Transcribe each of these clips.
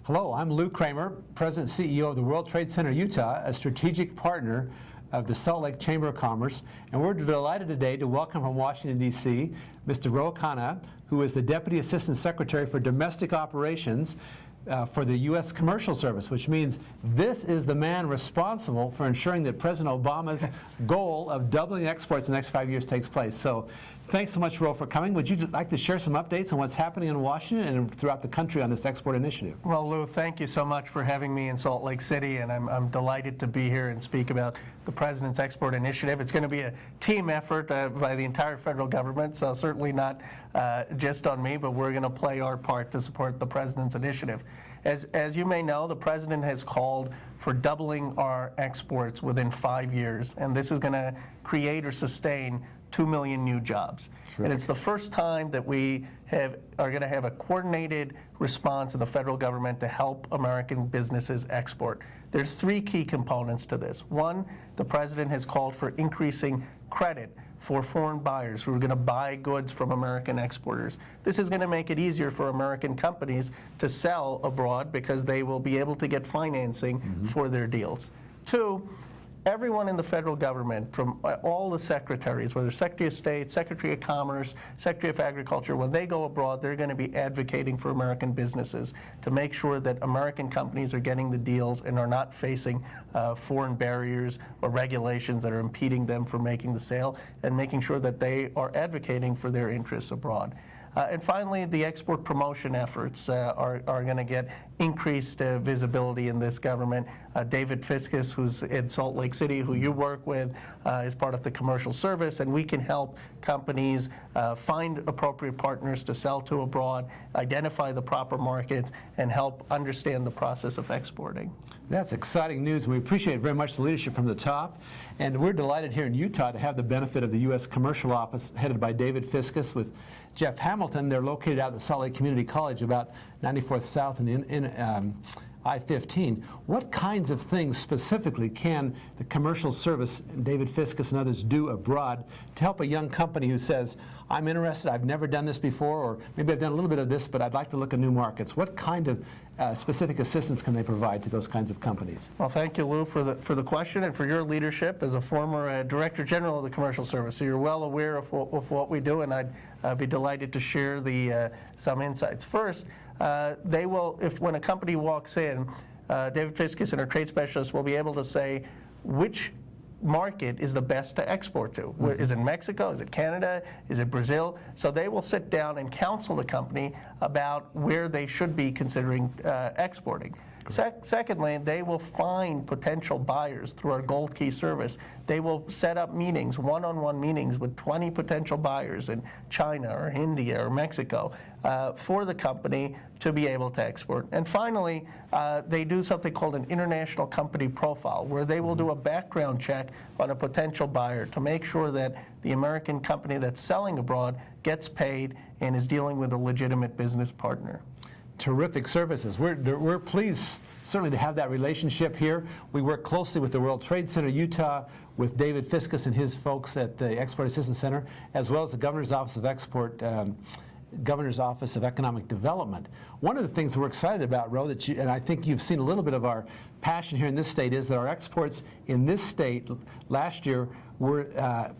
Hello, I'm Lou Kramer, President and CEO of the World Trade Center Utah, a strategic partner of the Salt Lake Chamber of Commerce, and we're delighted today to welcome from Washington, D.C., Mr. Ro Khanna, who is the Deputy Assistant Secretary for Domestic Operations for the U.S. Commercial Service, which means this is the man responsible for ensuring that President Obama's goal of doubling exports in the next 5 years takes place. So thanks so much, Ro, for coming. Would you like to share some updates on what's happening in Washington and throughout the country on this export initiative? Well, Lou, thank you so much for having me in Salt Lake City, and I'm delighted to be here and speak about the President's Export Initiative. It's going to be a team effort by the entire federal government, so certainly not just on me, but we're going to play our part to support the President's initiative. As you may know, the President has called for doubling our exports within 5 years, and this is going to create or sustain 2 million new jobs. Sure. And it's the first time that we are going to have a coordinated response of the federal government to help American businesses export. There's three key components to this. One, the President has called for increasing credit for foreign buyers who are going to buy goods from American exporters. This is going to make it easier for American companies to sell abroad because they will be able to get financing for their deals. Two, everyone in the federal government, from all the secretaries, whether Secretary of State, Secretary of Commerce, Secretary of Agriculture, when they go abroad, they're going to be advocating for American businesses to make sure that American companies are getting the deals and are not facing foreign barriers or regulations that are impeding them from making the sale, and making sure that they are advocating for their interests abroad. And finally, the export promotion efforts are going to get increased visibility in this government. David Fiscus, who's in Salt Lake City, who you work with, is part of the commercial service, and we can help companies find appropriate partners to sell to abroad, identify the proper markets, and help understand the process of exporting. That's exciting news. We appreciate very much the leadership from the top. And we're delighted here in Utah to have the benefit of the U.S. Commercial Office headed by David Fiscus with Jeff Hamilton. They're located out at the Salt Lake Community College, about 94th South in I-15. What kinds of things specifically can the commercial service, David Fiscus and others, do abroad to help a young company who says, I'm interested, I've never done this before, or maybe I've done a little bit of this, but I'd like to look at new markets? What kind of specific assistance can they provide to those kinds of companies? Well, thank you, Lou, for the question and for your leadership as a former Director General of the Commercial Service. So you're well aware of what we do, and I'd be delighted to share some insights. First, when a company walks in, David Fiscus and our trade specialists will be able to say which market is the best to export to. Is it Mexico? Is it Canada? Is it Brazil? So they will sit down and counsel the company about where they should be considering exporting. Secondly, they will find potential buyers through our Gold Key service. They will set up meetings, one-on-one meetings with 20 potential buyers in China or India or Mexico for the company to be able to export. And finally, they do something called an international company profile, where they will do a background check on a potential buyer to make sure that the American company that's selling abroad gets paid and is dealing with a legitimate business partner. Terrific services. We're pleased certainly to have that relationship here. We work closely with the World Trade Center Utah, with David Fiscus and his folks at the Export Assistance Center, as well as the Governor's Office of Governor's Office of Economic Development. One of the things we're excited about, Ro, and I think you've seen a little bit of our passion here in this state, is that our exports in this state last year were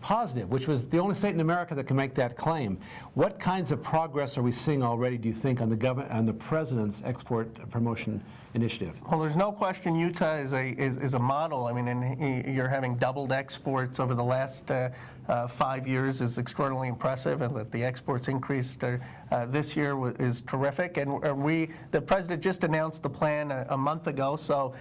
positive, which was the only state in America that can make that claim. What kinds of progress are we seeing already, do you think, on the President's export promotion initiative? Well, there's no question Utah is a model. I mean, and you're having doubled exports over the last 5 years is extraordinarily impressive, and that the exports increased this year is terrific. And the President just announced the plan a month ago, so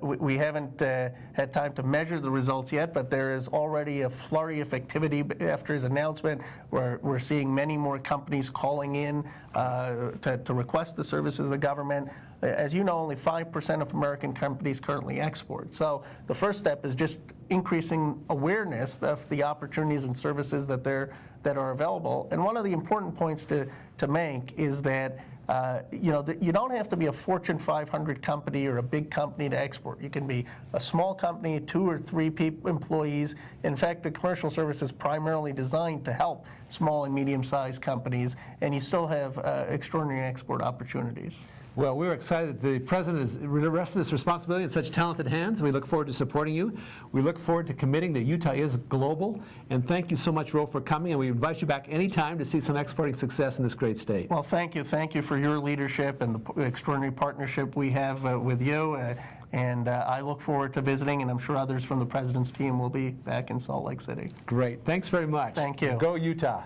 we haven't had time to measure the results yet, but there is already a flurry of activity after his announcement. We're seeing many more companies calling in to request the services of the government. As you know, only 5% of American companies currently export. So the first step is just increasing awareness of the opportunities and services that are available. And one of the important points to make is that you don't have to be a Fortune 500 company or a big company to export. You can be a small company, 2 or 3 employees. In fact, the commercial service is primarily designed to help small and medium-sized companies, and you still have extraordinary export opportunities. Well, we're excited that the President has rested this responsibility in such talented hands. We look forward to supporting you. We look forward to committing that Utah is global. And thank you so much, Ro, for coming. And we invite you back anytime to see some exporting success in this great state. Well, thank you. Thank you for your leadership and the extraordinary partnership we have with you. And I look forward to visiting, and I'm sure others from the President's team will be back in Salt Lake City. Great. Thanks very much. Thank you. Go Utah.